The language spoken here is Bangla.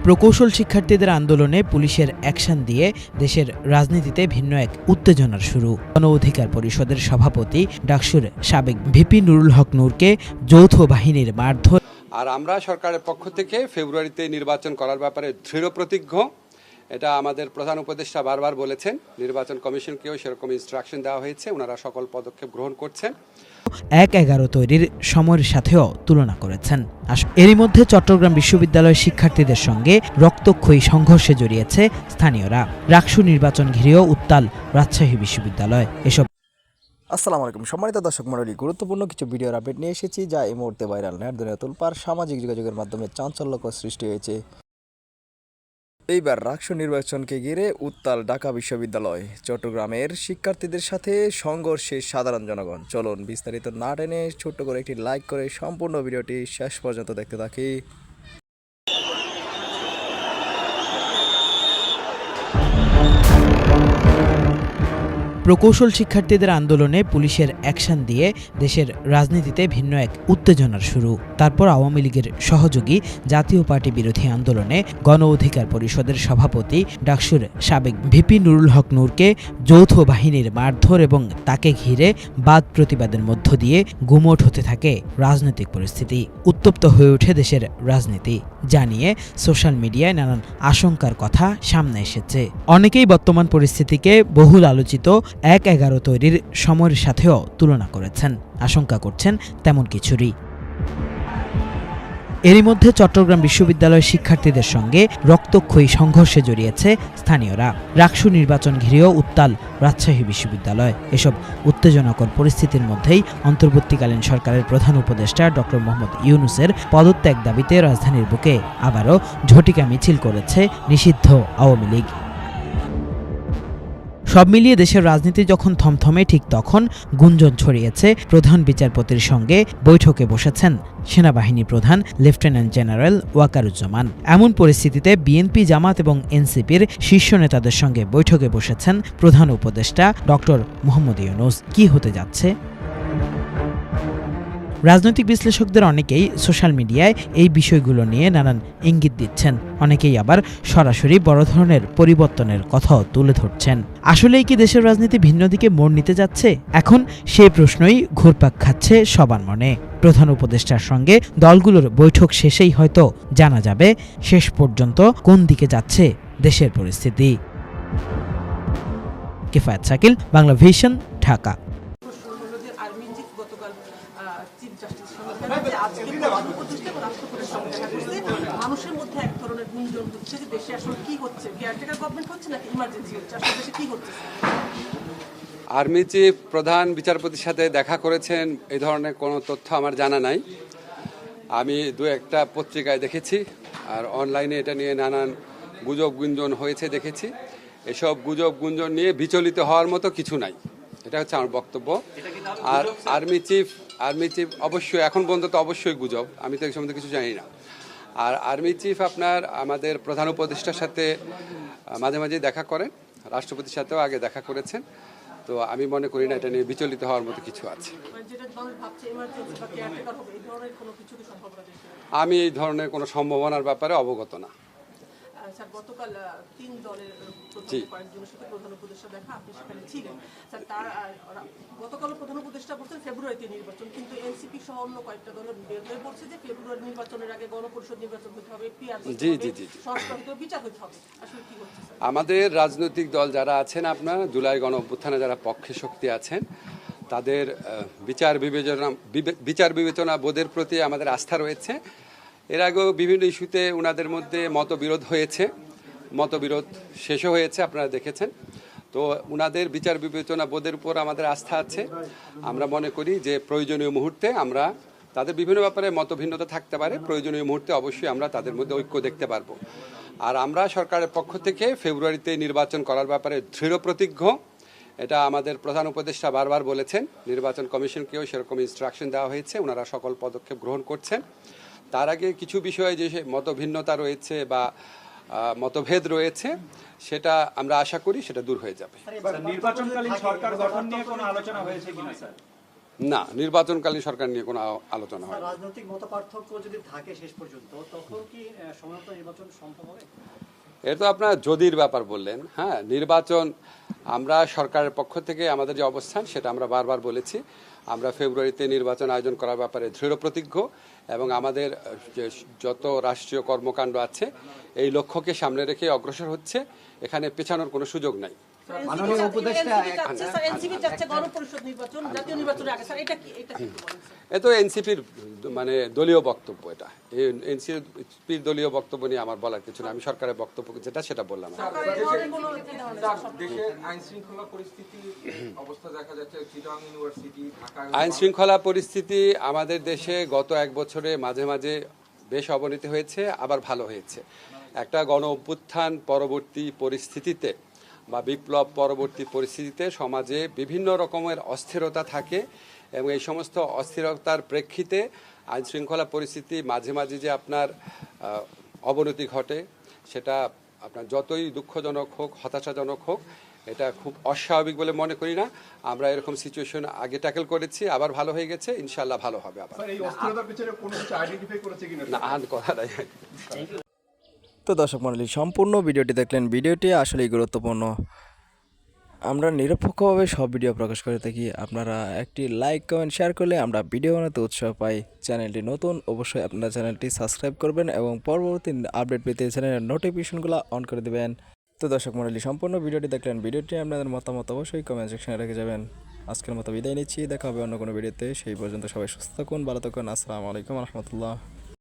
প্রকৌশল শিক্ষার্থীদের আন্দোলনে পুলিশের অ্যাকশন দিয়ে দেশের রাজনীতিতে ভিন্ন এক উত্তেজনার শুরু। গণ অধিকার পরিষদের সভাপতি ডাকসুর সাবেক ভিপি নুরুল হক নূরকে যৌথ বাহিনীর মারধর। আর আমরা সরকারের পক্ষ থেকে ফেব্রুয়ারিতে নির্বাচন করার ব্যাপারে দৃঢ় প্রতিজ্ঞ। এটা আমাদের প্রধান উপদেষ্টা বারবার বলেছেন। নির্বাচন কমিশনকেও সেরকম ইনস্ট্রাকশন দেওয়া হয়েছে, ওনারা সকল পদক্ষেপ গ্রহণ করছেন। ১/১১ তৈরির সময়ের সাথেও তুলনা করেছেন। এরই মধ্যে চট্টগ্রাম বিশ্ববিদ্যালয়ের শিক্ষার্থীদের সঙ্গে রক্তক্ষয়ী সংঘর্ষে জড়িয়েছে স্থানীয়রা। রাকসু নির্বাচন ঘিরেও উত্তাল রাজশাহী বিশ্ববিদ্যালয়। এসব আসসালামু আলাইকুম সম্মানিত দর্শক মণ্ডলী, গুরুত্বপূর্ণ কিছু ভিডিওর আপডেট নিয়ে এসেছি যা এই মুহূর্তে ভাইরাল নেট দুনিয়া তোলপাড় সামাজিক যোগাযোগের মাধ্যমে চাঞ্চল্যকর সৃষ্টি হয়েছে। এইবার রাকসু নির্বাচনকে ঘিরে উত্তাল ঢাকা বিশ্ববিদ্যালয়। চট্টগ্রামের শিক্ষার্থীদের সাথে সংঘর্ষে সাধারণ জনগণ। চলুন বিস্তারিত না টেনে ছোট্ট করে একটি লাইক করে সম্পূর্ণ ভিডিওটি শেষ পর্যন্ত দেখতে থাকি। প্রকৌশল শিক্ষার্থীদের আন্দোলনে পুলিশের অ্যাকশন দিয়ে দেশের রাজনীতিতে ভিন্ন এক উত্তেজনার শুরু। তারপর আওয়ামী লীগের সহযোগী জাতীয় পার্টি বিরোধী আন্দোলনে গণ অধিকার পরিষদের সভাপতি ডাকসুর সাবেক ভিপি নুরুল হক নূরকে যৌথ বাহিনীর মারধর এবং তাকে ঘিরে বাদ প্রতিবাদের মধ্য দিয়ে গুমোট হতে থাকে রাজনৈতিক পরিস্থিতি। উত্তপ্ত হয়ে ওঠে দেশের রাজনীতি, জানিয়ে সোশ্যাল মিডিয়ায় নানান আশঙ্কার কথা সামনে এসেছে। অনেকেই বর্তমান পরিস্থিতিকে বহুল আলোচিত ১/১১ তৈরির সময়ের সাথেও তুলনা করেছেন, আশঙ্কা করছেন তেমন কিছুরই। এরই মধ্যে চট্টগ্রাম বিশ্ববিদ্যালয়ের শিক্ষার্থীদের সঙ্গে রক্তক্ষয়ী সংঘর্ষে জড়িয়েছে স্থানীয়রা। রাকসু নির্বাচন ঘিরেও উত্তাল রাজশাহী বিশ্ববিদ্যালয়। এসব উত্তেজনাকর পরিস্থিতির মধ্যেই অন্তর্বর্তীকালীন সরকারের প্রধান উপদেষ্টা ডক্টর মোহাম্মদ ইউনূসের পদত্যাগ দাবিতে রাজধানীর বুকে আবারও ঝটিকা মিছিল করেছে নিষিদ্ধ আওয়ামী লীগ। সব মিলিয়ে দেশের রাজনীতি যখন থমথমে, ঠিক তখন গুঞ্জন ছড়িয়েছে প্রধান বিচারপতির সঙ্গে বৈঠকে বসেছেন সেনাবাহিনী প্রধান লেফটেন্যান্ট জেনারেল ওয়াকারুজ্জামান। এমন পরিস্থিতিতে বিএনপি, জামাত এবং এনসিপির শীর্ষ নেতাদের সঙ্গে বৈঠকে বসেছেন প্রধান উপদেষ্টা ডক্টর মোহাম্মদ ইউনূস। কি হতে যাচ্ছে? রাজনৈতিক বিশ্লেষকদের অনেকেই সোশ্যাল মিডিয়ায় এই বিষয়গুলো নিয়ে নানান ইঙ্গিত দিচ্ছেন, অনেকেই আবার সরাসরি বড় ধরনের পরিবর্তনের কথাও তুলে ধরছেন। আসলেই কি দেশের রাজনীতি ভিন্ন দিকে মোড় নিতে যাচ্ছে? এখন সেই প্রশ্নই ঘুরপাক খাচ্ছে সবার মনে। প্রধান উপদেষ্টার সঙ্গে দলগুলোর বৈঠক শেষেই হয়তো জানা যাবে শেষ পর্যন্ত কোন দিকে যাচ্ছে দেশের পরিস্থিতি। কিফায়েত শাকিল, বাংলা ভিশন, ঢাকা। মানুষের মধ্যে এক ধরনের গুঞ্জন হচ্ছে যে দেশে আসলে কি হচ্ছে, কেয়ারটেকার গভর্নমেন্ট হচ্ছে নাকি ইমার্জেন্সি হচ্ছে, আসলে দেশে কি হচ্ছে? আর্মি চিফ প্রধান বিচারপতির সাথে দেখা করেছেন, এই ধরনের কোনো তথ্য আমার জানা নাই। আমি দু একটা পত্রিকায় দেখেছি, আর অনলাইনে এটা নিয়ে নানান গুজব গুঞ্জন হয়েছে দেখেছি। এসব গুজব গুঞ্জন নিয়ে বিচলিত হওয়ার মতো কিছু নাই, এটা হচ্ছে আমার বক্তব্য। আর আর্মি চিফ অবশ্যই এখন পর্যন্ত তো অবশ্যই গুজব, আমি তো এই সম্বন্ধে কিছু জানি না। আর আর্মি চিফ আপনার আমাদের প্রধান উপদেষ্টার সাথে মাঝে মাঝে দেখা করেন, রাষ্ট্রপতির সাথেও আগে দেখা করেছেন। তো আমি মনে করি না এটা নিয়ে বিচলিত হওয়ার মতো কিছু আছে। আমি এই ধরনের কোনো সম্ভাবনার ব্যাপারে অবগত না। গতকাল 3 দলের কয়েকজনের সাথে প্রধান উপদেষ্টা দেখা, আপনি সেখানে ছিলেন। তার গতকাল প্রধান উপদেষ্টা বলছেন ফেব্রুয়ারিতে নির্বাচন, কিন্তু এনসিপি সহ অন্য কয়েকটা দলের বের হয়ে বলছে যে ফেব্রুয়ারি নির্বাচনের আগে গণপরিষদ নির্বাচন হতে হবে, বিচার হতে হবে। আসলে কি হচ্ছে? আমাদের রাজনৈতিক দল যারা আছেন, আপনার জুলাই গণ অভ্যুত্থানে যারা পক্ষে শক্তি আছেন, তাদের বিচার বিবেচনা বোধের প্রতি আমাদের আস্থা রয়েছে। এর আগেও বিভিন্ন ইস্যুতে ওনাদের মধ্যে মতবিরোধ হয়েছে, মতবিরোধ শেষও হয়েছে, আপনারা দেখেছেন। তো ওনাদের বিচার বিবেচনা বোধের উপর আমাদের আস্থা আছে। আমরা মনে করি যে প্রয়োজনীয় মুহূর্তে আমরা, তাদের বিভিন্ন ব্যাপারে মতভিন্নতা থাকতে পারে, প্রয়োজনীয় মুহূর্তে অবশ্যই আমরা তাদের মধ্যে ঐক্য দেখতে পারবো। আর আমরা সরকারের পক্ষ থেকে ফেব্রুয়ারিতে নির্বাচন করার ব্যাপারে দৃঢ় প্রতিজ্ঞ। এটা আমাদের প্রধান উপদেষ্টা বারবার বলেছেন। নির্বাচন কমিশনকেও সেরকম ইনস্ট্রাকশন দেওয়া হয়েছে, ওনারা সকল পদক্ষেপ গ্রহণ করছেন। তার আগে কিছু বিষয়ে যে মতভিন্নতা রয়েছে বা মতভেদ রয়েছে, সেটা আমরা আশা করি সেটা দূর হয়ে যাবে। নির্বাচনকালীন সরকার গঠন নিয়ে কোনো আলোচনা হয়েছে কিনা স্যার? না, নির্বাচনকালীন সরকার নিয়ে কোনো আলোচনা হয় রাজনৈতিক মতপার্থক্য যদি থাকে শেষ পর্যন্ত তখন কি সময়মতো নির্বাচন সম্ভব হবে? এটা তো আপনার যদির ব্যাপার বললেন। হ্যাঁ, নির্বাচন আমরা সরকারের পক্ষ থেকে আমাদের যে অবস্থান সেটা আমরা বারবার বলেছি। আমরা ফেব্রুয়ারিতে নির্বাচন আয়োজন করার ব্যাপারে দৃঢ় প্রতিজ্ঞ এবং আমাদের যে যত রাষ্ট্রীয় কর্মকাণ্ড আছে এই লক্ষ্যকে সামনে রেখে অগ্রসর হচ্ছে, এখানে পেছানোর কোনো সুযোগ নাই। মাননীয় উপদেষ্টা এনসিপি চাচ্ছে গণপরিষদ নির্বাচন জাতীয় নির্বাচনের আগে, স্যার এটা কি বলেন? এ তো এনসিপির মানে দলীয় বক্তব্য। এটা এনসিপির দলীয় বক্তব্য নিয়ে আমার বলার কিছু না। আমি সরকারের বক্তব্য যেটা সেটা বললাম। দেশের আইন শৃঙ্খলা পরিস্থিতি অবস্থা দেখা যাচ্ছে চিটাগং ইউনিভার্সিটি, ঢাকা আইন শৃঙ্খলা পরিস্থিতি আমাদের দেশে গত এক বছরে মাঝে মাঝে বেশ অবনতি হয়েছে, আবার ভালো হয়েছে। একটা গণ অভ্যুত্থান পরবর্তী পরিস্থিতিতে বা বিপ্লব পরবর্তী পরিস্থিতিতে সমাজে বিভিন্ন রকমের অস্থিরতা থাকে এবং এই সমস্ত অস্থিরতার প্রেক্ষিতে আইন শৃঙ্খলা পরিস্থিতি মাঝে মাঝে যে আপনার অবনতি ঘটে, সেটা আপনার যতই দুঃখজনক হোক, হতাশাজনক হোক, এটা খুব অস্বাভাবিক বলে মনে করি না। আমরা এরকম সিচুয়েশন আগে ট্যাকেল করেছি, আবার ভালো হয়ে গেছে, ইনশাআল্লাহ ভালো হবে আবার। না, আর কথা নাই। তো দর্শক মণ্ডলী, সম্পূর্ণ ভিডিওটি দেখলেন। ভিডিওটি আসলেই গুরুত্বপূর্ণ। আমরা নিরপেক্ষভাবে সব ভিডিও প্রকাশ করে থাকি। আপনারা একটি লাইক কমেন্ট শেয়ার করলে আমরা ভিডিও বানাতে উৎসাহ পাই। চ্যানেলটি নতুন, অবশ্যই আপনারা চ্যানেলটি সাবস্ক্রাইব করবেন এবং পরবর্তী আপডেট পেতে চ্যানেলের নোটিফিকেশনগুলো অন করে দেবেন। তো দর্শক মণ্ডলী, সম্পূর্ণ ভিডিওটি দেখলেন। ভিডিওটি আপনাদের মতামত অবশ্যই কমেন্ট সেকশনে রেখে যাবেন। আজকের মতো বিদায় নিচ্ছি, দেখা হবে অন্য কোনো ভিডিওতে। সেই পর্যন্ত সবাই সুস্থ থাকুন, ভালো থাকুন। আসসালামু আলাইকুম রহমতুল্লাহ।